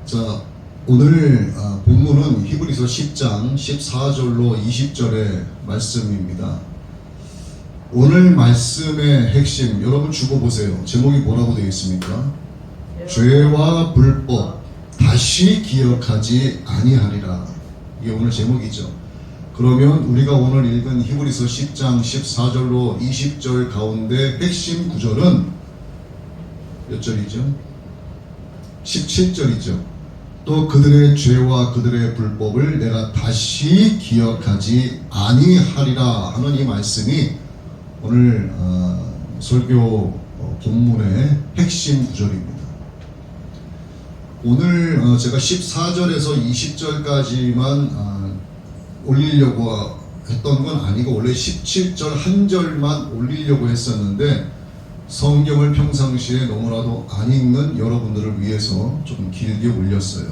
자, 오늘 본문은 히브리서 10장 14절로 20절의 말씀입니다. 오늘 말씀의 핵심, 여러분 죽어보세요. 제목이 뭐라고 되어 있습니까? 죄와 불법 다시 기억하지 아니하리라. 이게 오늘 제목이죠. 그러면 우리가 오늘 읽은 히브리서 10장 14절로 20절 가운데 핵심 구절은 몇 절이죠? 17절이죠. 또 그들의 죄와 그들의 불법을 내가 다시 기억하지 아니하리라 하는 이 말씀이 오늘 설교 본문의 핵심 구절입니다. 오늘 제가 14절에서 20절까지만 올리려고 했던 건 아니고 원래 17절 한 절만 올리려고 했었는데 성경을 평상시에 너무나도 안 읽는 여러분들을 위해서 조금 길게 올렸어요.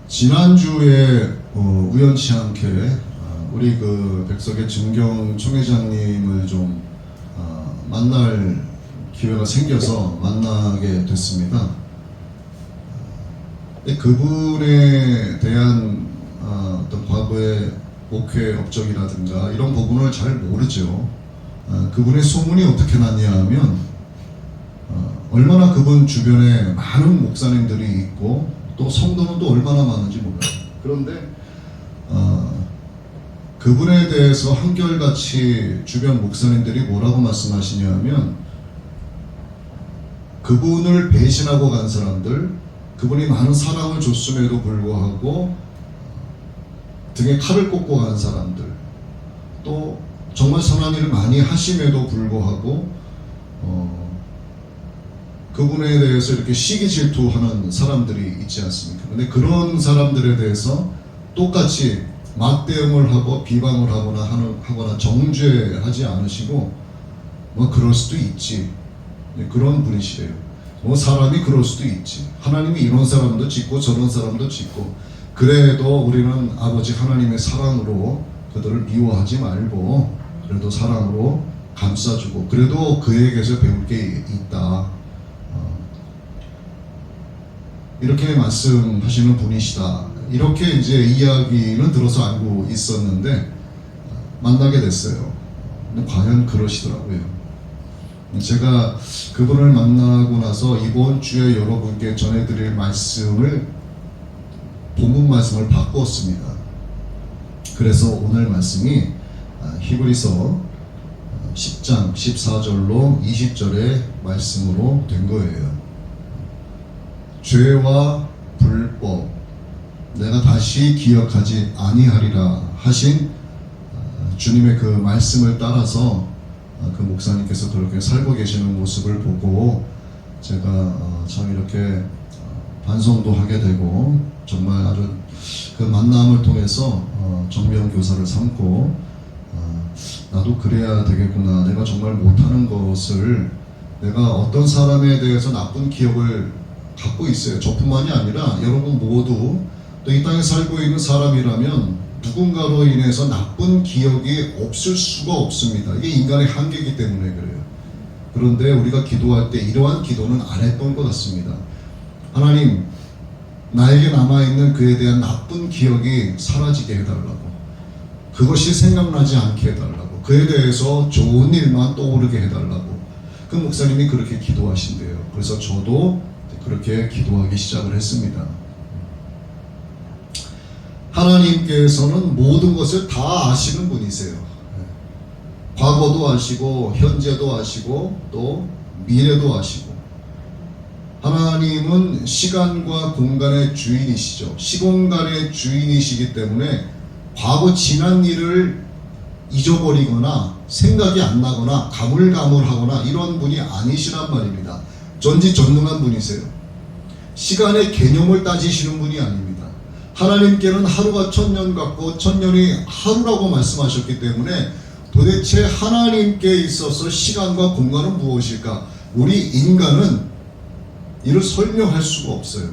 지난주에 우연치 않게 우리 그 백석의 진경 총회장님을 좀 만날 기회가 생겨서 만나게 됐습니다. 그분에 대한 어떤 과거의 목회 업적이라든가 이런 부분을 잘 모르죠. 그분의 소문이 어떻게 났냐 하면 얼마나 그분 주변에 많은 목사님들이 있고 또 성도는 또 얼마나 많은지 몰라요. 그런데 그분에 대해서 한결같이 주변 목사님들이 뭐라고 말씀하시냐면 그분을 배신하고 간 사람들, 그분이 많은 사랑을 줬음에도 불구하고 등에 칼을 꽂고 간 사람들, 또 정말 선한 일을 많이 하심에도 불구하고 그분에 대해서 이렇게 시기 질투하는 사람들이 있지 않습니까? 근데 그런 사람들에 대해서 똑같이 맞대응을 하고 비방을 하거나 정죄하지 않으시고 뭐 그럴 수도 있지, 그런 분이시래요. 뭐 사람이 그럴 수도 있지, 하나님이 이런 사람도 짓고 저런 사람도 짓고, 그래도 우리는 아버지 하나님의 사랑으로 그들을 미워하지 말고 그래도 사랑으로 감싸주고 그래도 그에게서 배울 게 있다, 이렇게 말씀하시는 분이시다. 이렇게 이제 이야기는 들어서 알고 있었는데 만나게 됐어요. 근데 과연 그러시더라고요. 제가 그분을 만나고 나서 이번 주에 여러분께 전해드릴 말씀을 본문 말씀을 바꾸었습니다. 그래서 오늘 말씀이 히브리서 10장 14절로 20절의 말씀으로 된 거예요. 죄와 불법 내가 다시 기억하지 아니하리라 하신 주님의 그 말씀을 따라서 그 목사님께서 그렇게 살고 계시는 모습을 보고 제가 참 이렇게 반성도 하게 되고 정말 아주 그 만남을 통해서 정명교사를 삼고 나도 그래야 되겠구나, 내가 정말 못하는 것을, 내가 어떤 사람에 대해서 나쁜 기억을 갖고 있어요. 저뿐만이 아니라 여러분 모두 또 이 땅에 살고 있는 사람이라면 누군가로 인해서 나쁜 기억이 없을 수가 없습니다. 이게 인간의 한계이기 때문에 그래요. 그런데 우리가 기도할 때 이러한 기도는 안 했던 것 같습니다. 하나님, 나에게 남아있는 그에 대한 나쁜 기억이 사라지게 해달라고, 그것이 생각나지 않게 해달라고, 그에 대해서 좋은 일만 떠오르게 해달라고. 그 목사님이 그렇게 기도하신대요. 그래서 저도 그렇게 기도하기 시작을 했습니다. 하나님께서는 모든 것을 다 아시는 분이세요. 과거도 아시고 현재도 아시고 또 미래도 아시고, 하나님은 시간과 공간의 주인이시죠. 시공간의 주인이시기 때문에 과거 지난 일을 잊어버리거나 생각이 안 나거나 가물가물하거나 이런 분이 아니시란 말입니다. 전지전능한 분이세요. 시간의 개념을 따지시는 분이 아닙니다. 하나님께는 하루가 1000년 같고 1000년이 하루라고 말씀하셨기 때문에 도대체 하나님께 있어서 시간과 공간은 무엇일까? 우리 인간은 이를 설명할 수가 없어요.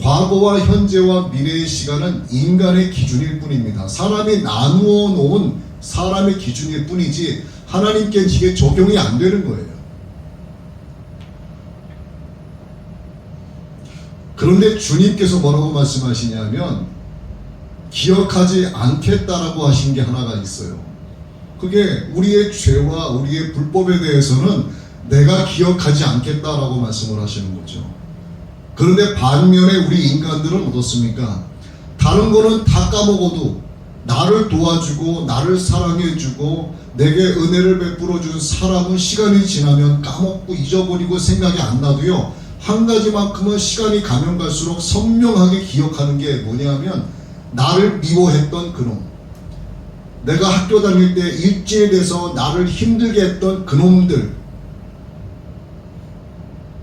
과거와 현재와 미래의 시간은 인간의 기준일 뿐입니다. 사람이 나누어 놓은 사람의 기준일 뿐이지 하나님께는 이게 적용이 안 되는 거예요. 그런데 주님께서 뭐라고 말씀하시냐면 기억하지 않겠다라고 하신 게 하나가 있어요. 그게 우리의 죄와 우리의 불법에 대해서는 내가 기억하지 않겠다라고 말씀을 하시는 거죠. 그런데 반면에 우리 인간들은 어떻습니까? 다른 거는 다 까먹어도 나를 도와주고 나를 사랑해주고 내게 은혜를 베풀어준 사람은 시간이 지나면 까먹고 잊어버리고 생각이 안 나도요, 한 가지만큼은 시간이 가면 갈수록 선명하게 기억하는 게 뭐냐면 나를 미워했던 그놈, 내가 학교 다닐 때 일진에 대해서 나를 힘들게 했던 그놈들,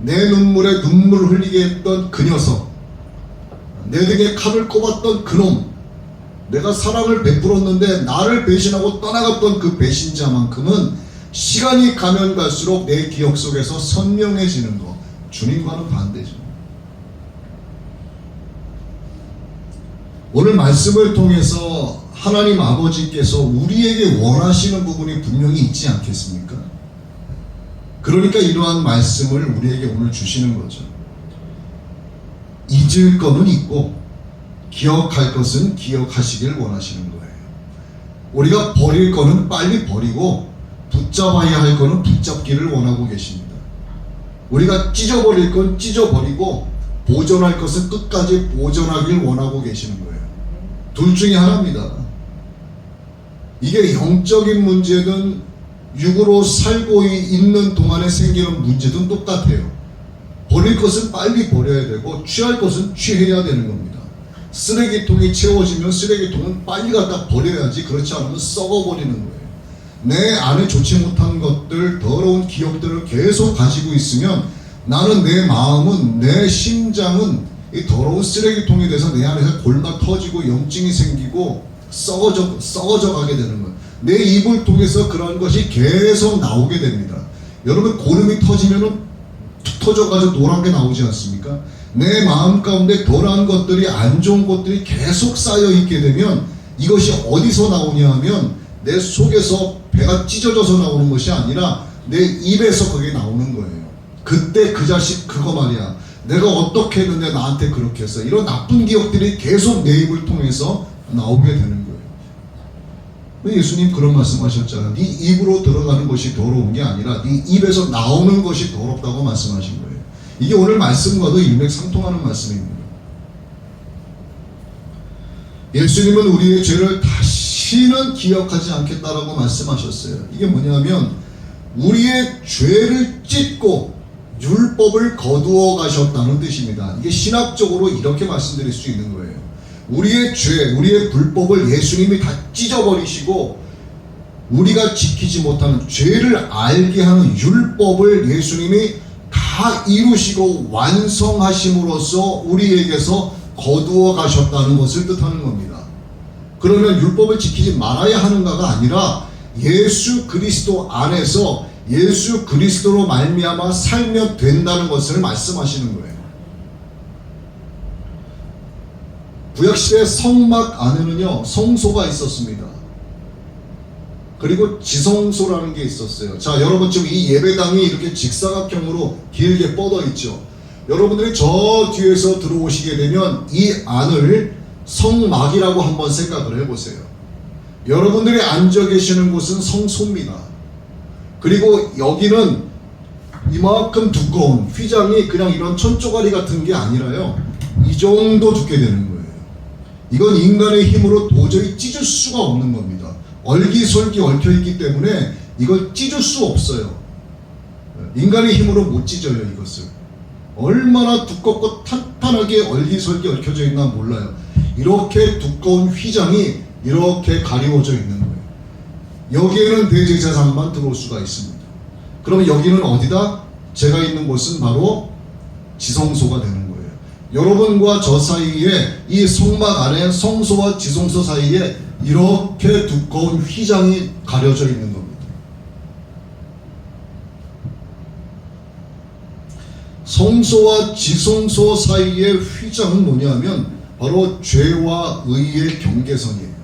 내 눈물에 눈물을 흘리게 했던 그 녀석, 내 등에 칼을 꼽았던 그놈, 내가 사랑을 베풀었는데 나를 배신하고 떠나갔던 그 배신자만큼은 시간이 가면 갈수록 내 기억 속에서 선명해지는 것. 주님과는 반대죠. 오늘 말씀을 통해서 하나님 아버지께서 우리에게 원하시는 부분이 분명히 있지 않겠습니까? 그러니까 이러한 말씀을 우리에게 오늘 주시는 거죠. 잊을 거는 잊고 기억할 것은 기억하시길 원하시는 거예요. 우리가 버릴 거는 빨리 버리고 붙잡아야 할 거는 붙잡기를 원하고 계십니다. 우리가 찢어버릴 건 찢어버리고 보존할 것은 끝까지 보존하길 원하고 계시는 거예요. 둘 중에 하나입니다. 이게 영적인 문제든 육으로 살고 있는 동안에 생기는 문제든 똑같아요. 버릴 것은 빨리 버려야 되고 취할 것은 취해야 되는 겁니다. 쓰레기통이 채워지면 쓰레기통은 빨리 갖다 버려야지, 그렇지 않으면 썩어버리는 거예요. 내 안에 좋지 못한 것들, 더러운 기억들을 계속 가지고 있으면 나는, 내 마음은, 내 심장은 이 더러운 쓰레기통이 돼서 내 안에서 골마 터지고 염증이 생기고 썩어져 가게 되는 거예요. 내 입을 통해서 그런 것이 계속 나오게 됩니다. 여러분, 고름이 터지면은 툭 터져가지고 노란 게 나오지 않습니까? 내 마음 가운데 덜한 것들이, 안 좋은 것들이 계속 쌓여 있게 되면 이것이 어디서 나오냐 하면 내 속에서 배가 찢어져서 나오는 것이 아니라 내 입에서 그게 나오는 거예요. 그때 그 자식 그거 말이야, 내가 어떻게 했는데 나한테 그렇게 했어, 이런 나쁜 기억들이 계속 내 입을 통해서 나오게 되는 거예요. 예수님 그런 말씀하셨잖아요. 네 입으로 들어가는 것이 더러운 게 아니라 네 입에서 나오는 것이 더럽다고 말씀하신 거예요. 이게 오늘 말씀과도 일맥상통하는 말씀입니다. 예수님은 우리의 죄를 다시는 기억하지 않겠다라고 말씀하셨어요. 이게 뭐냐면 우리의 죄를 찢고 율법을 거두어 가셨다는 뜻입니다. 이게 신학적으로 이렇게 말씀드릴 수 있는 거예요. 우리의 죄, 우리의 불법을 예수님이 다 찢어버리시고 우리가 지키지 못하는 죄를 알게 하는 율법을 예수님이 다 이루시고 완성하심으로써 우리에게서 거두어 가셨다는 것을 뜻하는 겁니다. 그러면 율법을 지키지 말아야 하는가가 아니라 예수 그리스도 안에서 예수 그리스도로 말미암아 살면 된다는 것을 말씀하시는 거예요. 구약시대 성막 안에는요, 성소가 있었습니다. 그리고 지성소라는 게 있었어요. 자, 여러분 지금 이 예배당이 이렇게 직사각형으로 길게 뻗어 있죠. 여러분들이 저 뒤에서 들어오시게 되면 이 안을 성막이라고 한번 생각을 해보세요. 여러분들이 앉아 계시는 곳은 성소입니다. 그리고 여기는 이만큼 두꺼운 휘장이 그냥 이런 천조가리 같은 게 아니라요, 이 정도 두께 되는 거예요. 이건 인간의 힘으로 도저히 찢을 수가 없는 겁니다. 얼기설기 얽혀있기 때문에 이걸 찢을 수 없어요. 인간의 힘으로 못 찢어요. 이것을 얼마나 두껍고 탄탄하게 얼기설기 얽혀져 있나 몰라요. 이렇게 두꺼운 휘장이 이렇게 가리워져 있는 거예요. 여기에는 대제사장만 들어올 수가 있습니다. 그러면 여기는 어디다? 제가 있는 곳은 바로 지성소가 되는 거예요. 여러분과 저 사이에, 이 성막 안에 성소와 지성소 사이에 이렇게 두꺼운 휘장이 가려져 있는 겁니다. 성소와 지성소 사이의 휘장은 뭐냐면 바로 죄와 의의 경계선이에요.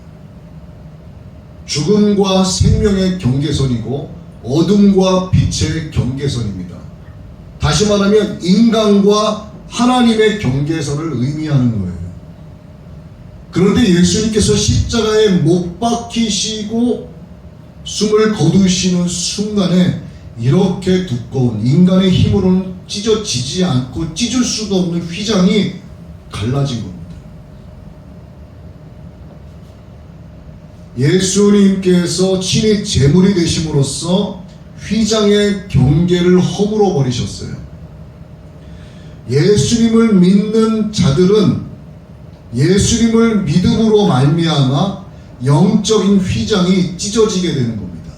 죽음과 생명의 경계선이고 어둠과 빛의 경계선입니다. 다시 말하면 인간과 하나님의 경계선을 의미하는 거예요. 그런데 예수님께서 십자가에 못 박히시고 숨을 거두시는 순간에 이렇게 두꺼운 인간의 힘으로는 찢어지지 않고 찢을 수도 없는 휘장이 갈라진 겁니다. 예수님께서 친히 제물이 되심으로써 휘장의 경계를 허물어 버리셨어요. 예수님을 믿는 자들은 예수님을 믿음으로 말미암아 영적인 휘장이 찢어지게 되는 겁니다.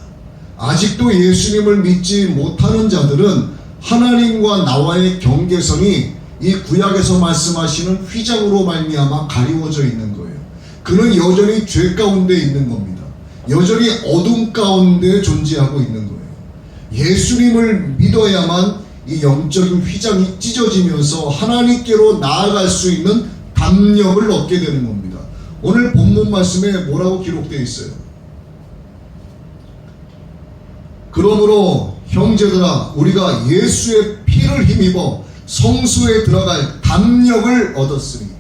아직도 예수님을 믿지 못하는 자들은 하나님과 나와의 경계선이 이 구약에서 말씀하시는 휘장으로 말미암아 가리워져 있는 거예요. 그는 여전히 죄 가운데 있는 겁니다. 여전히 어둠 가운데 존재하고 있는 거예요. 예수님을 믿어야만 이 영적인 휘장이 찢어지면서 하나님께로 나아갈 수 있는 담력을 얻게 되는 겁니다. 오늘 본문 말씀에 뭐라고 기록되어 있어요? 그러므로 형제들아, 우리가 예수의 피를 힘입어 성소에 들어갈 담력을 얻었으니,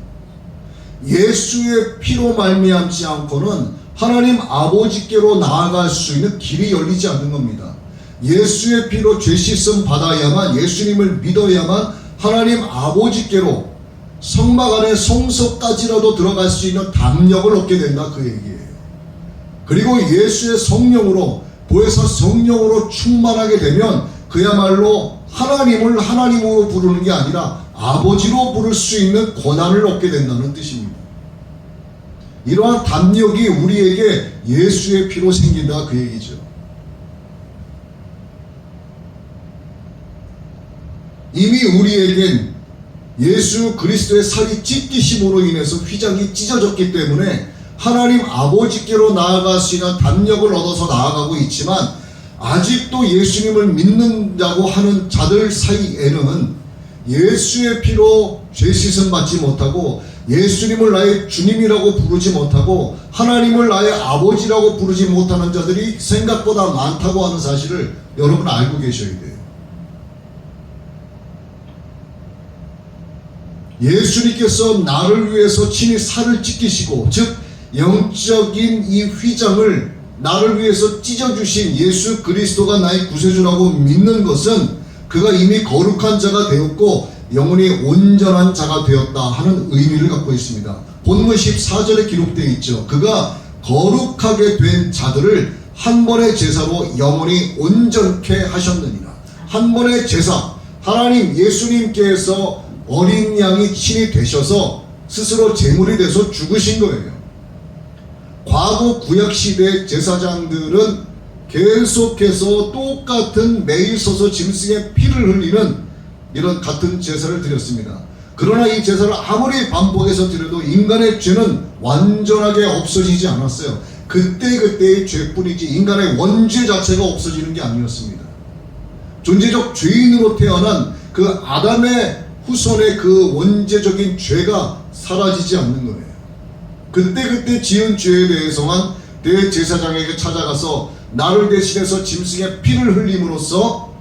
예수의 피로 말미암지 않고는 하나님 아버지께로 나아갈 수 있는 길이 열리지 않는 겁니다. 예수의 피로 죄 씻음 받아야만, 예수님을 믿어야만 하나님 아버지께로 성막 안에 성소까지라도 들어갈 수 있는 담력을 얻게 된다, 그 얘기예요. 그리고 예수의 성령으로, 보혜사 성령으로 충만하게 되면 그야말로 하나님을 하나님으로 부르는 게 아니라 아버지로 부를 수 있는 권한을 얻게 된다는 뜻입니다. 이러한 담력이 우리에게 예수의 피로 생긴다, 그 얘기죠. 이미 우리에겐 예수 그리스도의 살이 찢기심으로 인해서 휘장이 찢어졌기 때문에 하나님 아버지께로 나아갈 수 있는 담력을 얻어서 나아가고 있지만, 아직도 예수님을 믿는다고 하는 자들 사이에는 예수의 피로 죄 씻음 받지 못하고, 예수님을 나의 주님이라고 부르지 못하고, 하나님을 나의 아버지라고 부르지 못하는 자들이 생각보다 많다고 하는 사실을 여러분 알고 계셔야 돼요. 예수님께서 나를 위해서 친히 살을 찢기시고, 즉 영적인 이 휘장을 나를 위해서 찢어주신 예수 그리스도가 나의 구세주라고 믿는 것은 그가 이미 거룩한 자가 되었고 영혼이 온전한 자가 되었다 하는 의미를 갖고 있습니다. 본문 14절에 기록되어 있죠. 그가 거룩하게 된 자들을 한 번의 제사로 영혼이 온전케 하셨느니라. 한 번의 제사, 하나님 예수님께서 어린 양이 친히 되셔서 스스로 제물이 돼서 죽으신 거예요. 과거 구약시대 제사장들은 계속해서 똑같은 매일 서서 짐승의 피를 흘리는 이런 같은 제사를 드렸습니다. 그러나 이 제사를 아무리 반복해서 드려도 인간의 죄는 완전하게 없어지지 않았어요. 그때그때의 죄뿐이지 인간의 원죄 자체가 없어지는 게 아니었습니다. 존재적 죄인으로 태어난 그 아담의 후손의 그 원죄적인 죄가 사라지지 않는 거예요. 그때 지은 죄에 대해서만 대제사장에게 찾아가서 나를 대신해서 짐승의 피를 흘림으로써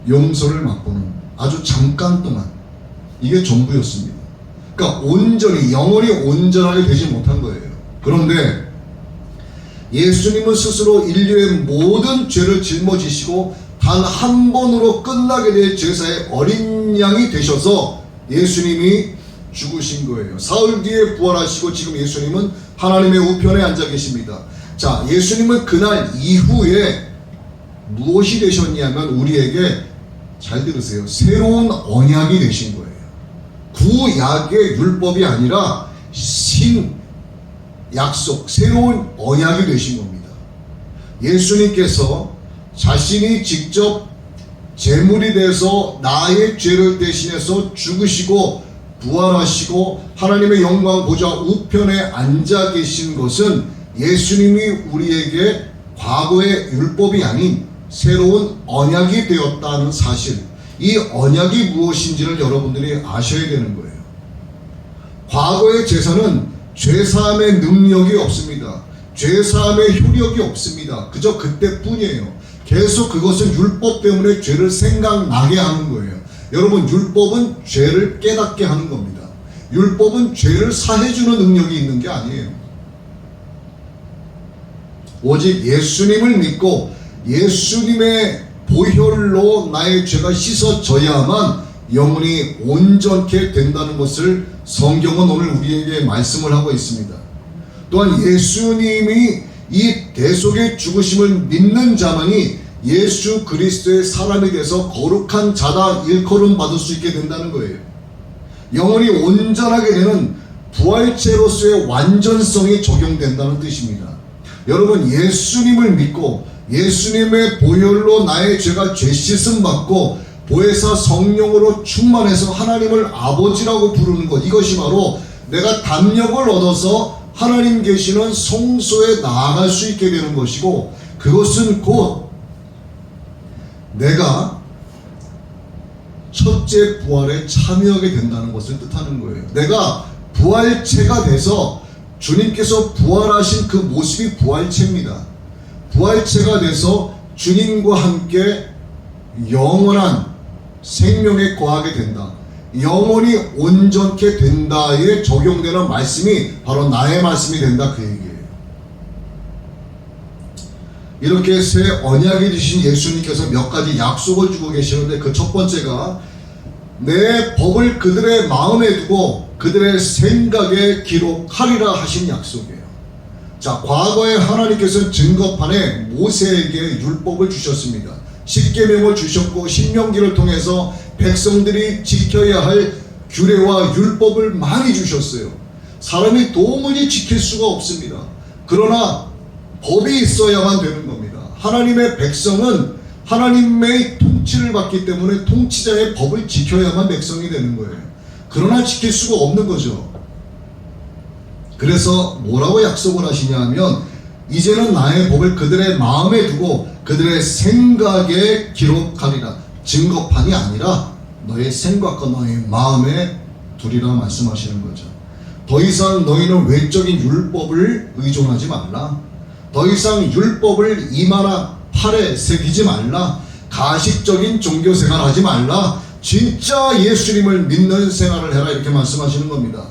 용서를 맛보는, 아주 잠깐 동안, 이게 전부였습니다. 그러니까 온전히, 영원히 온전하게 되지 못한 거예요. 그런데 예수님은 스스로 인류의 모든 죄를 짊어지시고 단 한 번으로 끝나게 될 제사의 어린 양이 되셔서 예수님이 죽으신 거예요. 사흘 뒤에 부활하시고 지금 예수님은 하나님의 우편에 앉아 계십니다. 자, 예수님은 그날 이후에 무엇이 되셨냐면 우리에게, 잘 들으세요, 새로운 언약이 되신 거예요. 구약의 율법이 아니라 신약속, 새로운 언약이 되신 겁니다. 예수님께서 자신이 직접 제물이 돼서 나의 죄를 대신해서 죽으시고 부활하시고 하나님의 영광 보좌 우편에 앉아 계신 것은 예수님이 우리에게 과거의 율법이 아닌 새로운 언약이 되었다는 사실, 이 언약이 무엇인지를 여러분들이 아셔야 되는 거예요. 과거의 제사는 죄사함의 능력이 없습니다. 죄사함의 효력이 없습니다. 그저 그때뿐이에요. 계속 그것은 율법 때문에 죄를 생각나게 하는 거예요. 여러분, 율법은 죄를 깨닫게 하는 겁니다. 율법은 죄를 사해주는 능력이 있는 게 아니에요. 오직 예수님을 믿고 예수님의 보혈로 나의 죄가 씻어져야만 영혼이 온전케 된다는 것을 성경은 오늘 우리에게 말씀을 하고 있습니다. 또한 예수님이 이 대속의 죽으심을 믿는 자만이 예수 그리스도의 사람이 돼서 거룩한 자다 일컬음 받을 수 있게 된다는 거예요. 영혼이 온전하게 되는 부활체로서의 완전성이 적용된다는 뜻입니다. 여러분, 예수님을 믿고 예수님의 보혈로 나의 죄가 죄 씻음 받고 보혜사 성령으로 충만해서 하나님을 아버지라고 부르는 것, 이것이 바로 내가 담력을 얻어서 하나님 계시는 성소에 나아갈 수 있게 되는 것이고, 그것은 곧 내가 첫째 부활에 참여하게 된다는 것을 뜻하는 거예요. 내가 부활체가 돼서 주님께서 부활하신 그 모습이 부활체입니다. 부활체가 돼서 주님과 함께 영원한 생명에 거하게 된다. 영혼이 온전케 된다에 적용되는 말씀이 바로 나의 말씀이 된다, 그 얘기예요. 이렇게 새 언약이 주신 예수님께서 몇 가지 약속을 주고 계시는데, 그 첫 번째가 내 법을 그들의 마음에 두고 그들의 생각에 기록하리라 하신 약속이에요. 자, 과거에 하나님께서는 증거판에 모세에게 율법을 주셨습니다. 십계명을 주셨고 신명기를 통해서 백성들이 지켜야 할 규례와 율법을 많이 주셨어요. 사람이 도무지 지킬 수가 없습니다. 그러나 법이 있어야만 되는 겁니다. 하나님의 백성은 하나님의 통치를 받기 때문에 통치자의 법을 지켜야만 백성이 되는 거예요. 그러나 지킬 수가 없는 거죠. 그래서 뭐라고 약속을 하시냐 하면, 이제는 나의 법을 그들의 마음에 두고 그들의 생각에 기록하리라. 증거판이 아니라 너의 생각과 너의 마음에 두리라 말씀하시는 거죠. 더 이상 너희는 외적인 율법을 의존하지 말라. 더 이상 율법을 이마나 팔에 새기지 말라. 가식적인 종교 생활하지 말라. 진짜 예수님을 믿는 생활을 해라, 이렇게 말씀하시는 겁니다.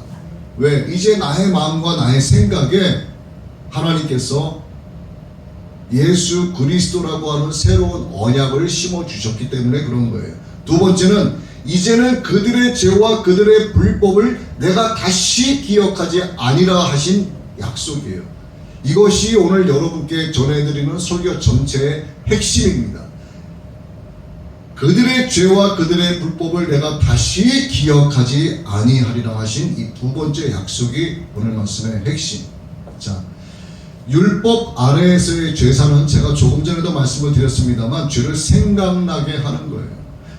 왜? 이제 나의 마음과 나의 생각에 하나님께서 예수 그리스도라고 하는 새로운 언약을 심어주셨기 때문에 그런 거예요. 두 번째는 이제는 그들의 죄와 그들의 불법을 내가 다시 기억하지 아니라 하신 약속이에요. 이것이 오늘 여러분께 전해드리는 설교 전체의 핵심입니다. 그들의 죄와 그들의 불법을 내가 다시 기억하지 아니하리라 하신 이 두 번째 약속이 오늘 말씀의 핵심. 자, 율법 아래에서의 죄사는 제가 조금 전에도 말씀을 드렸습니다만 죄를 생각나게 하는 거예요.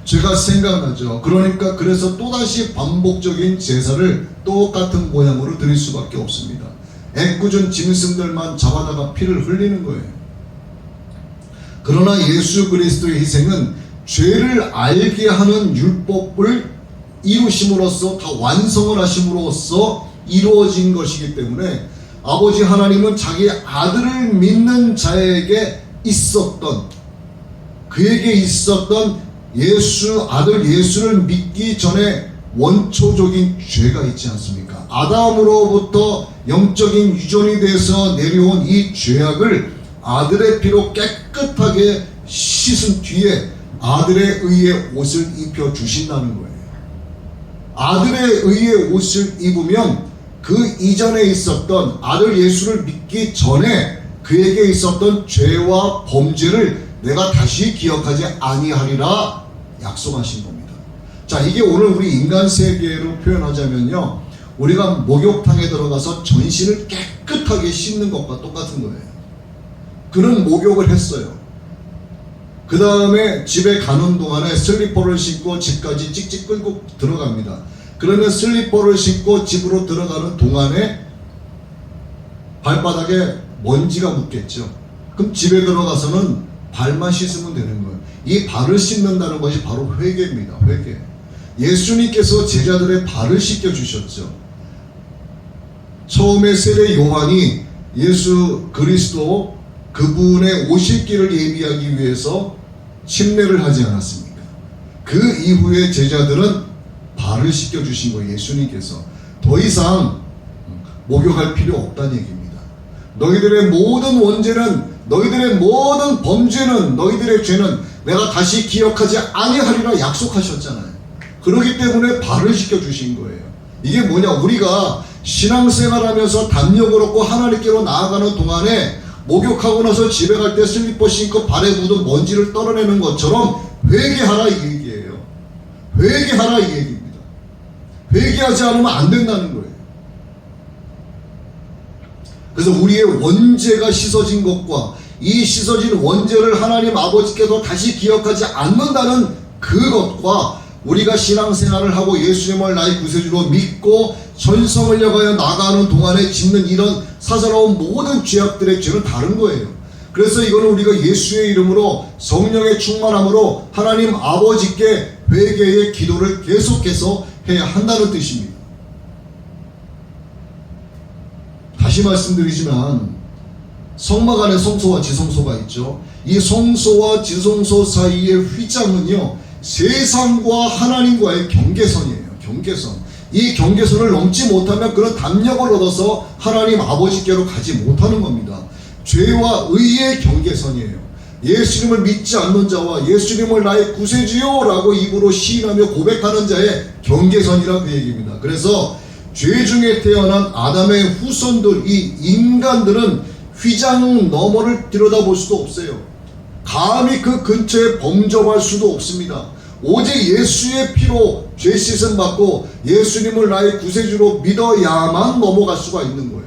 죄가 생각나죠. 그러니까 그래서 또다시 반복적인 제사를 똑같은 모양으로 드릴 수밖에 없습니다. 애꿎은 짐승들만 잡아다가 피를 흘리는 거예요. 그러나 예수 그리스도의 희생은 죄를 알게 하는 율법을 이루심으로써, 다 완성을 하심으로써 이루어진 것이기 때문에 아버지 하나님은 자기 아들을 믿는 자에게 있었던, 그에게 있었던 아들 예수를 믿기 전에 원초적인 죄가 있지 않습니까? 아담으로부터 영적인 유전이 돼서 내려온 이 죄악을 아들의 피로 깨끗하게 씻은 뒤에 아들에 의해 옷을 입혀 주신다는 거예요. 아들에 의해 옷을 입으면 그 이전에 있었던, 아들 예수를 믿기 전에 그에게 있었던 죄와 범죄를 내가 다시 기억하지 아니하리라 약속하신 겁니다. 자, 이게 오늘 우리 인간 세계로 표현하자면요, 우리가 목욕탕에 들어가서 전신을 깨끗하게 씻는 것과 똑같은 거예요. 그는 목욕을 했어요. 그 다음에 집에 가는 동안에 슬리퍼를 신고 집까지 찍찍 끌고 들어갑니다. 그러면 슬리퍼를 신고 집으로 들어가는 동안에 발바닥에 먼지가 묻겠죠. 그럼 집에 들어가서는 발만 씻으면 되는 거예요. 이 발을 씻는다는 것이 바로 회개입니다. 회개. 예수님께서 제자들의 발을 씻겨주셨죠. 처음에 세례 요한이 예수 그리스도 그분의 오실 길을 예비하기 위해서 침례를 하지 않았습니까? 그 이후에 제자들은 발을 씻겨주신 거예요. 예수님께서 더 이상 목욕할 필요 없다는 얘기입니다. 너희들의 모든 원죄는, 너희들의 모든 범죄는, 너희들의 죄는 내가 다시 기억하지 아니하리라 약속하셨잖아요. 그렇기 때문에 발을 씻겨주신 거예요. 이게 뭐냐, 우리가 신앙생활하면서 담력을 얻고 하나님께로 나아가는 동안에 목욕하고 나서 집에 갈 때 슬리퍼 신고 발에 묻은 먼지를 떨어내는 것처럼 회개하라 이 얘기예요. 회개하라 이 얘기입니다. 회개하지 않으면 안 된다는 거예요. 그래서 우리의 원죄가 씻어진 것과 이 씻어진 원죄를 하나님 아버지께서 다시 기억하지 않는다는 그것과 우리가 신앙생활을 하고 예수님을 나의 구세주로 믿고 전성을 향하여 나가는 동안에 짓는 이런 사사로운 모든 죄악들의 죄는 다른 거예요. 그래서 이거는 우리가 예수의 이름으로 성령의 충만함으로 하나님 아버지께 회개의 기도를 계속해서 해야 한다는 뜻입니다. 다시 말씀드리지만 성막 안에 성소와 지성소가 있죠. 이 성소와 지성소 사이의 휘장은요, 세상과 하나님과의 경계선이에요. 경계선. 이 경계선을 넘지 못하면 그런 담력을 얻어서 하나님 아버지께로 가지 못하는 겁니다. 죄와 의의 경계선이에요. 예수님을 믿지 않는 자와 예수님을 나의 구세주요 라고 입으로 시인하며 고백하는 자의 경계선이라 그 얘기입니다. 그래서 죄 중에 태어난 아담의 후손들, 이 인간들은 휘장 너머를 들여다볼 수도 없어요. 감히 그 근처에 범접할 수도 없습니다. 오직 예수의 피로 죄 씻음 받고 예수님을 나의 구세주로 믿어야만 넘어갈 수가 있는 거예요.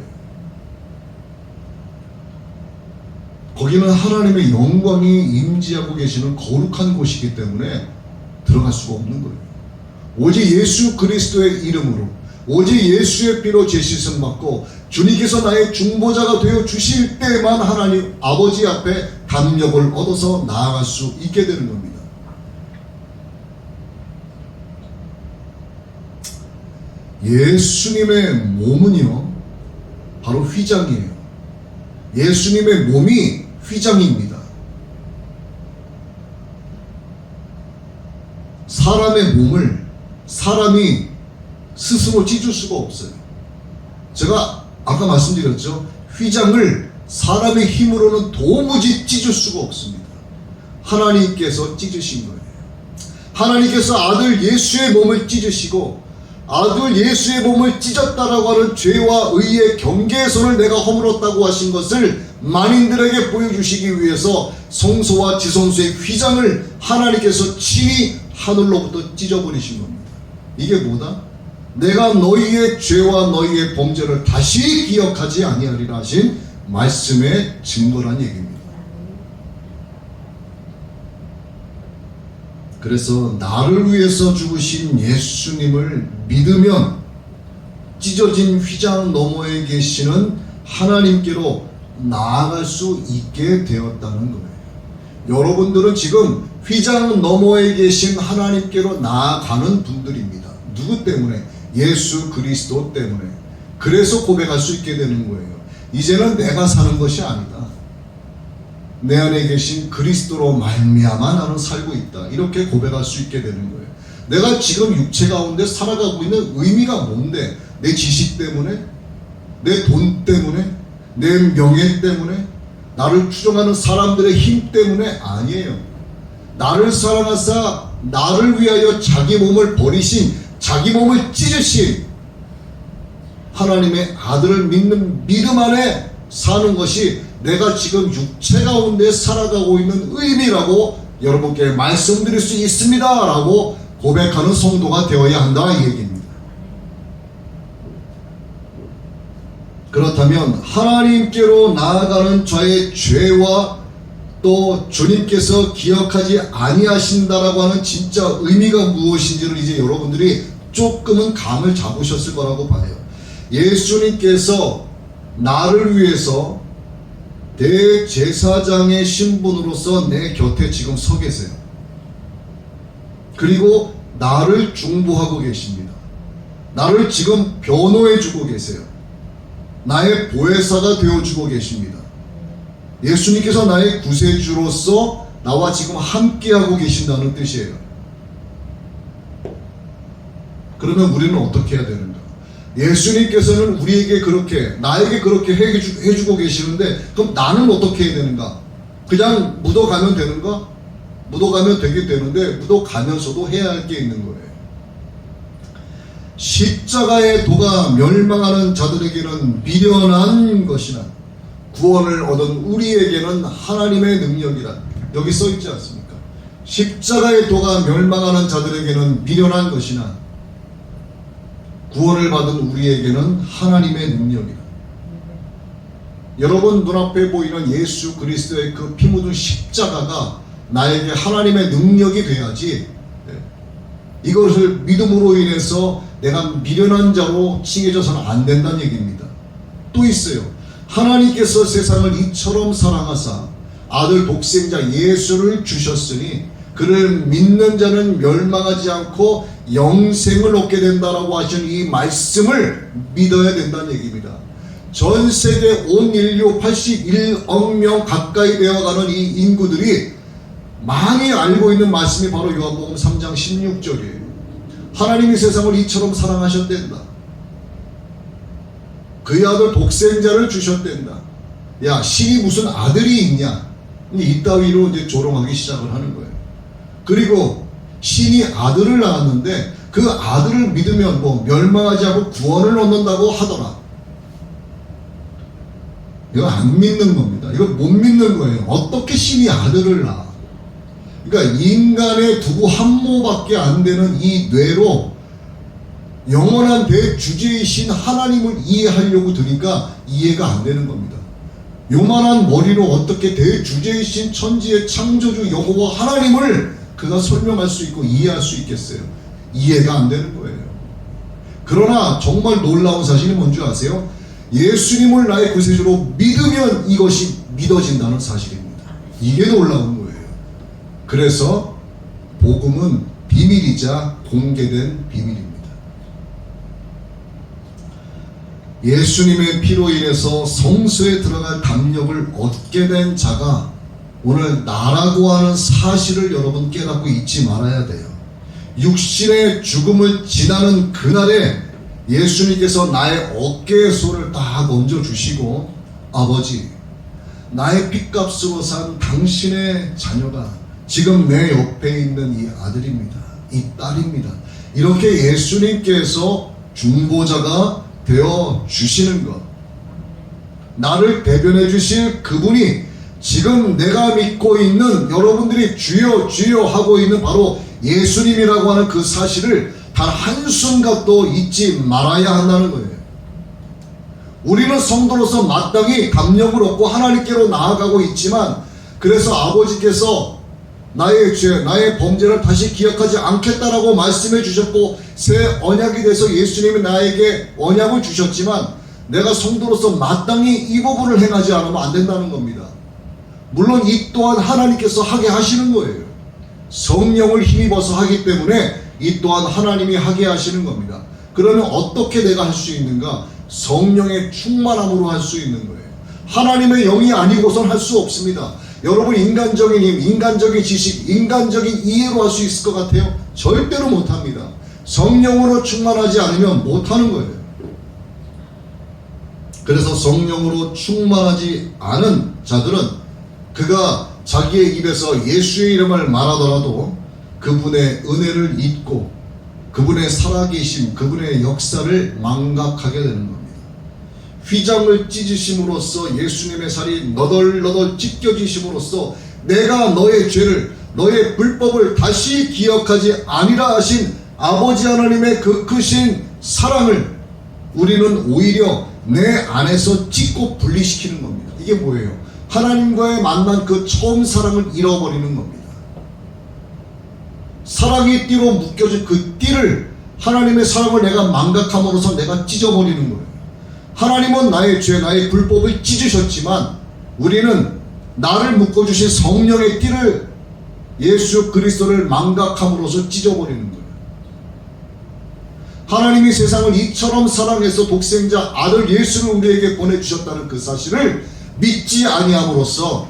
거기는 하나님의 영광이 임재하고 계시는 거룩한 곳이기 때문에 들어갈 수가 없는 거예요. 오직 예수 그리스도의 이름으로, 오직 예수의 피로 죄 씻음 받고 주님께서 나의 중보자가 되어 주실 때만 하나님 아버지 앞에 담력을 얻어서 나아갈 수 있게 되는 겁니다. 예수님의 몸은요, 바로 휘장이에요. 예수님의 몸이 휘장입니다. 사람의 몸을 사람이 스스로 찢을 수가 없어요. 제가 아까 말씀드렸죠. 휘장을 사람의 힘으로는 도무지 찢을 수가 없습니다. 하나님께서 찢으신 거예요. 하나님께서 아들 예수의 몸을 찢으시고 아들 예수의 몸을 찢었다라고 하는 죄와 의의 경계선을 내가 허물었다고 하신 것을 만인들에게 보여주시기 위해서 성소와 지성소의 휘장을 하나님께서 친히 하늘로부터 찢어버리신 겁니다. 이게 뭐다? 내가 너희의 죄와 너희의 범죄를 다시 기억하지 아니하리라 하신 말씀의 증거란 얘기입니다. 그래서 나를 위해서 죽으신 예수님을 믿으면 찢어진 휘장 너머에 계시는 하나님께로 나아갈 수 있게 되었다는 거예요. 여러분들은 지금 휘장 너머에 계신 하나님께로 나아가는 분들입니다. 누구 때문에? 예수 그리스도 때문에. 그래서 고백할 수 있게 되는 거예요. 이제는 내가 사는 것이 아니다. 내 안에 계신 그리스도로 말미암아 나는 살고 있다. 이렇게 고백할 수 있게 되는 거예요. 내가 지금 육체 가운데 살아가고 있는 의미가 뭔데? 내 지식 때문에? 내 돈 때문에? 내 명예 때문에? 나를 추종하는 사람들의 힘 때문에? 아니에요. 나를 사랑하사 나를 위하여 자기 몸을 버리신, 자기 몸을 찢으신 하나님의 아들을 믿는 믿음 안에 사는 것이 내가 지금 육체 가운데 살아가고 있는 의미라고 여러분께 말씀드릴 수 있습니다 라고 고백하는 성도가 되어야 한다 이 얘기입니다. 그렇다면 하나님께로 나아가는 자의 죄와 또 주님께서 기억하지 아니하신다라고 하는 진짜 의미가 무엇인지를 이제 여러분들이 조금은 감을 잡으셨을 거라고 봐요. 예수님께서 나를 위해서 대제사장의 신분으로서 내 곁에 지금 서 계세요. 그리고 나를 중보하고 계십니다. 나를 지금 변호해 주고 계세요. 나의 보혜사가 되어 주고 계십니다. 예수님께서 나의 구세주로서 나와 지금 함께하고 계신다는 뜻이에요. 그러면 우리는 어떻게 해야 되는가? 예수님께서는 우리에게 그렇게, 나에게 그렇게 해주고 계시는데, 그럼 나는 어떻게 해야 되는가? 그냥 묻어가면 되는가? 묻어가면 되게 되는데, 묻어가면서도 해야 할 게 있는 거예요. 십자가의 도가 멸망하는 자들에게는 미련한 것이나 구원을 얻은 우리에게는 하나님의 능력이라. 여기 써 있지 않습니까? 십자가의 도가 멸망하는 자들에게는 미련한 것이나 구원을 받은 우리에게는 하나님의 능력이라. 여러분 눈앞에 보이는 예수 그리스도의 그 피 묻은 십자가가 나에게 하나님의 능력이 돼야지, 이것을 믿음으로 인해서 내가 미련한 자로 칭해져서는 안 된다는 얘기입니다. 또 있어요. 하나님께서 세상을 이처럼 사랑하사 아들 독생자 예수를 주셨으니 그를 믿는 자는 멸망하지 않고 영생을 얻게 된다라고 하신 이 말씀을 믿어야 된다는 얘기입니다. 전 세계 온 인류 81억 명 가까이 되어가는 이 인구들이 많이 알고 있는 말씀이 바로 요한복음 3장 16절이에요. 하나님이 세상을 이처럼 사랑하셨댄다. 그의 아들 독생자를 주셨댄다. 야, 신이 무슨 아들이 있냐? 이따위로 이제 조롱하기 시작을 하는 거예요. 그리고 신이 아들을 낳았는데 그 아들을 믿으면 뭐 멸망하지 않고 구원을 얻는다고 하더라. 이거 안 믿는 겁니다. 이거 못 믿는 거예요. 어떻게 신이 아들을 낳아? 그러니까 인간의 두부 한 모밖에 안 되는 이 뇌로 영원한 대주제이신 하나님을 이해하려고 드니까 이해가 안 되는 겁니다. 요만한 머리로 어떻게 대주제이신 천지의 창조주 여호와 하나님을 그가 설명할 수 있고 이해할 수 있겠어요? 이해가 안 되는 거예요. 그러나 정말 놀라운 사실이 뭔지 아세요? 예수님을 나의 구세주로 믿으면 이것이 믿어진다는 사실입니다. 이게 놀라운 거예요. 그래서 복음은 비밀이자 공개된 비밀입니다. 예수님의 피로 인해서 성소에 들어갈 담력을 얻게 된 자가 오늘 나라고 하는 사실을 여러분 깨닫고 잊지 말아야 돼요. 육신의 죽음을 지나는 그날에 예수님께서 나의 어깨에 손을 딱 얹어주시고, 아버지, 나의 핏값으로 산 당신의 자녀가 지금 내 옆에 있는 이 아들입니다. 이 딸입니다. 이렇게 예수님께서 중보자가 되어 주시는 것, 나를 대변해 주실 그분이 지금 내가 믿고 있는 여러분들이 주여 주여 하고 있는 바로 예수님이라고 하는 그 사실을 단 한순간도 잊지 말아야 한다는 거예요. 우리는 성도로서 마땅히 담력을 얻고 하나님께로 나아가고 있지만, 그래서 아버지께서 나의 죄, 나의 범죄를 다시 기억하지 않겠다라고 말씀해 주셨고 새 언약이 돼서 예수님이 나에게 언약을 주셨지만, 내가 성도로서 마땅히 이 부분을 행하지 않으면 안 된다는 겁니다. 물론 이 또한 하나님께서 하게 하시는 거예요. 성령을 힘입어서 하기 때문에 이 또한 하나님이 하게 하시는 겁니다. 그러면 어떻게 내가 할 수 있는가? 성령의 충만함으로 할 수 있는 거예요. 하나님의 영이 아니고선 할 수 없습니다. 여러분 인간적인 힘, 인간적인 지식, 인간적인 이해로 할 수 있을 것 같아요? 절대로 못합니다. 성령으로 충만하지 않으면 못하는 거예요. 그래서 성령으로 충만하지 않은 자들은 그가 자기의 입에서 예수의 이름을 말하더라도 그분의 은혜를 잊고 그분의 살아계심, 그분의 역사를 망각하게 되는 겁니다. 휘장을 찢으심으로써 예수님의 살이 너덜너덜 찢겨지심으로써 내가 너의 죄를, 너의 불법을 다시 기억하지 아니라 하신 아버지 하나님의 그 크신 사랑을 우리는 오히려 내 안에서 찢고 분리시키는 겁니다. 이게 뭐예요? 하나님과의 만난 그 처음 사랑을 잃어버리는 겁니다. 사랑의 띠로 묶여진 그 띠를, 하나님의 사랑을 내가 망각함으로써 내가 찢어버리는 거예요. 하나님은 나의 죄, 나의 불법을 찢으셨지만 우리는 나를 묶어주신 성령의 띠를, 예수 그리스도를 망각함으로써 찢어버리는 거예요. 하나님이 세상을 이처럼 사랑해서 독생자 아들 예수를 우리에게 보내주셨다는 그 사실을 믿지 아니함으로써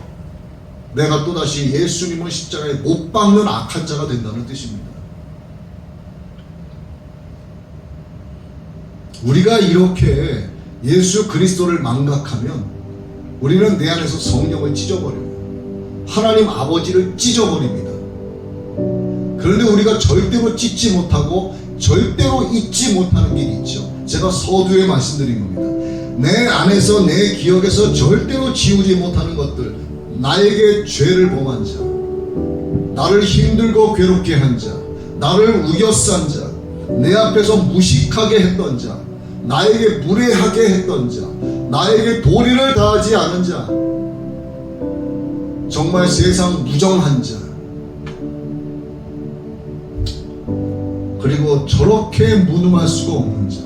내가 또다시 예수님을 십자가에 못 박는 악한 자가 된다는 뜻입니다. 우리가 이렇게 예수 그리스도를 망각하면 우리는 내 안에서 성령을 찢어버려요. 하나님 아버지를 찢어버립니다. 그런데 우리가 절대로 찢지 못하고 절대로 잊지 못하는 길이 있죠. 제가 서두에 말씀드린 겁니다. 내 안에서 내 기억에서 절대로 지우지 못하는 것들, 나에게 죄를 범한 자, 나를 힘들고 괴롭게 한 자, 나를 우겨싼 자, 내 앞에서 무식하게 했던 자, 나에게 무례하게 했던 자, 나에게 도리를 다하지 않은 자, 정말 세상 무정한 자, 그리고 저렇게 무능할 수가 없는 자,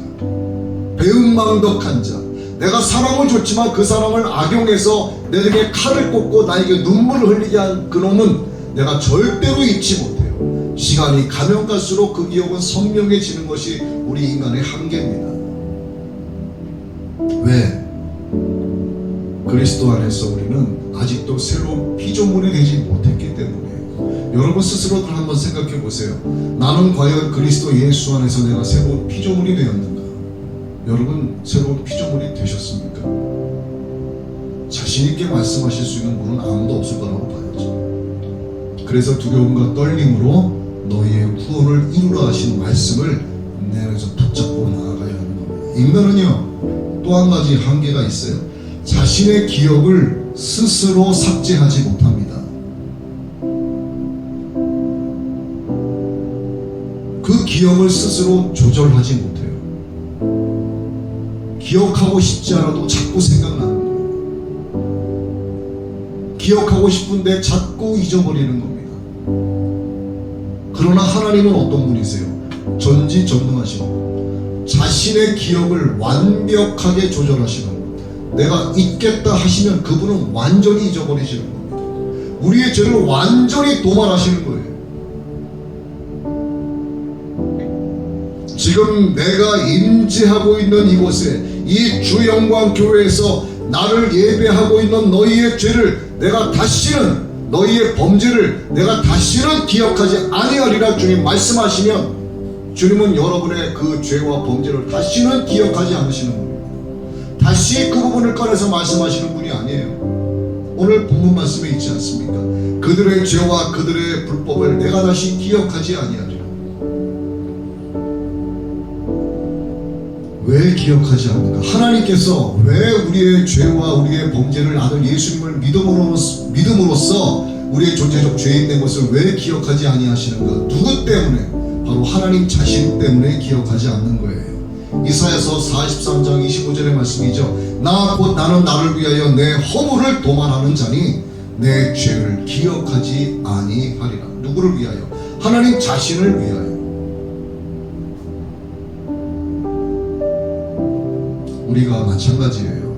배은망덕한 자, 내가 사랑을 줬지만 그 사랑을 악용해서 내게 칼을 꽂고 나에게 눈물을 흘리게 한 그놈은 내가 절대로 잊지 못해요. 시간이 가면 갈수록 그 기억은 선명해지는 것이 우리 인간의 한계입니다. 왜? 그리스도 안에서 우리는 아직도 새로운 피조물이 되지 못했기 때문이에요. 여러분 스스로들 한번 생각해 보세요. 나는 과연 그리스도 예수 안에서 내가 새로운 피조물이 되었는가? 여러분 새로운 피조물이 되셨습니까? 자신 있게 말씀하실 수 있는 분은 아무도 없을 거라고 봐야죠. 그래서 두려움과 떨림으로 너희의 구원을 이루라 하신 말씀을 내 안에서 붙잡고 나아가야 하는 겁니다. 인간은요, 또 한 가지 한계가 있어요. 자신의 기억을 스스로 삭제하지 못합니다. 그 기억을 스스로 조절하지 못해요. 기억하고 싶지 않아도 자꾸 생각나는 거예요. 기억하고 싶은데 자꾸 잊어버리는 겁니다. 그러나 하나님은 어떤 분이세요? 전지전능하시고 자신의 기억을 완벽하게 조절하시는 겁니다. 내가 잊겠다 하시면 그분은 완전히 잊어버리시는 겁니다. 우리의 죄를 완전히 도말하시는 거예요. 지금 내가 임재하고 있는 이곳에 이 주영광교회에서 나를 예배하고 있는 너희의 죄를 내가 다시는, 너희의 범죄를 내가 다시는 기억하지 아니하리라 주님 말씀하시면, 주님은 여러분의 그 죄와 범죄를 다시는 기억하지 않으시는 분입니다. 다시 그 부분을 꺼내서 말씀하시는 분이 아니에요. 오늘 본문 말씀에 있지 않습니까? 그들의 죄와 그들의 불법을 내가 다시 기억하지 아니하리라. 왜 기억하지 않는가? 하나님께서 왜 우리의 죄와 우리의 범죄를 아들 예수님을 믿음으로써 우리의 존재적 죄인된 것을 왜 기억하지 아니하시는가? 누구 때문에? 바로 하나님 자신 때문에 기억하지 않는 거예요. 이사야서 43장 25절의 말씀이죠. 나 곧 나는 나를 위하여 내 허물을 도말하는 자니 내 죄를 기억하지 아니하리라. 누구를 위하여? 하나님 자신을 위하여. 우리가 마찬가지예요.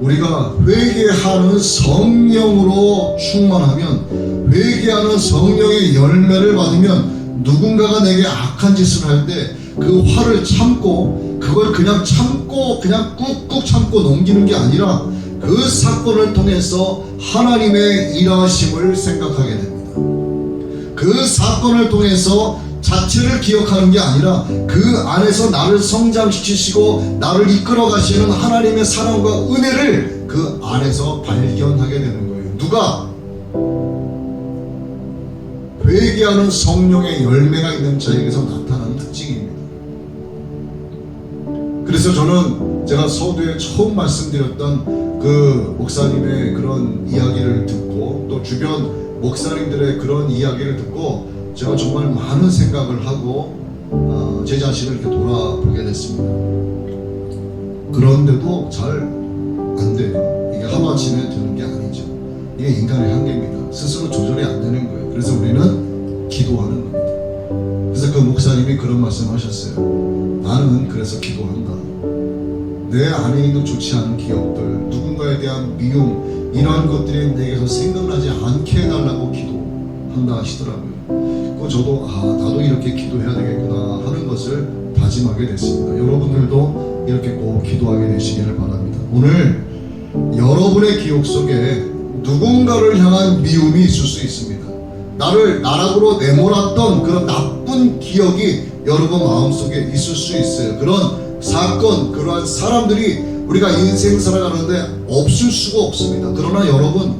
우리가 회개하는 성령으로 충만하면, 회개하는 성령의 열매를 받으면, 누군가가 내게 악한 짓을 할 때 그 화를 참고, 그걸 그냥 참고 그냥 꾹꾹 참고 넘기는 게 아니라 그 사건을 통해서 하나님의 일하심을 생각하게 됩니다. 그 사건을 통해서 자체를 기억하는 게 아니라 그 안에서 나를 성장시키시고 나를 이끌어 가시는 하나님의 사랑과 은혜를 그 안에서 발견하게 되는 거예요. 누가? 회개하는 성령의 열매가 있는 자에게서 나타나는 특징입니다. 그래서 저는 제가 서두에 처음 말씀드렸던 그 목사님의 그런 이야기를 듣고 또 주변 목사님들의 그런 이야기를 듣고 제가 정말 많은 생각을 하고 제 자신을 이렇게 돌아보게 됐습니다. 그런데도 잘 안 돼요. 이게 하루아침에 되는 게 아니죠. 이게 인간의 한계입니다. 스스로 조절이 안 되는 거예요. 그래서 우리는 기도하는 겁니다. 그래서 그 목사님이 그런 말씀하셨어요. 나는 그래서 기도한다. 내 안에 있는 좋지 않은 기억들, 누군가에 대한 미움, 이러한 것들이 내게서 생각나지 않게 해달라고 기도한다 하시더라고요. 그 저도 나도 이렇게 기도해야 되겠구나 하는 것을 다짐하게 됐습니다. 여러분들도 이렇게 꼭 기도하게 되시기를 바랍니다. 오늘 여러분의 기억 속에 누군가를 향한 미움이 있을 수 있습니다. 나를 나락으로 내몰았던 그런 나쁜 기억이 여러분 마음속에 있을 수 있어요. 그런 사건, 그러한 사람들이 우리가 인생 살아가는데 없을 수가 없습니다. 그러나 여러분,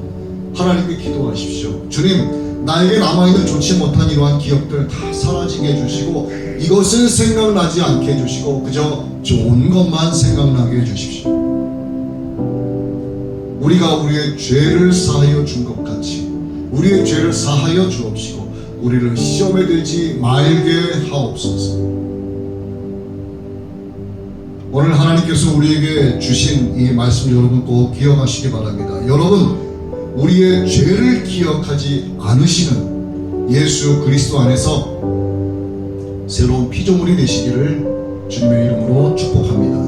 하나님께 기도하십시오. 주님, 나에게 남아있는 좋지 못한 이러한 기억들 다 사라지게 해주시고 이것을 생각나지 않게 해주시고 그저 좋은 것만 생각나게 해주십시오. 우리가 우리의 죄를 사하여 준 것 같이 우리의 죄를 사하여 주옵시고 우리를 시험에 들지 말게 하옵소서. 오늘 하나님께서 우리에게 주신 이 말씀 여러분 꼭 기억하시기 바랍니다. 여러분, 우리의 죄를 기억하지 않으시는 예수 그리스도 안에서 새로운 피조물이 되시기를 주님의 이름으로 축복합니다.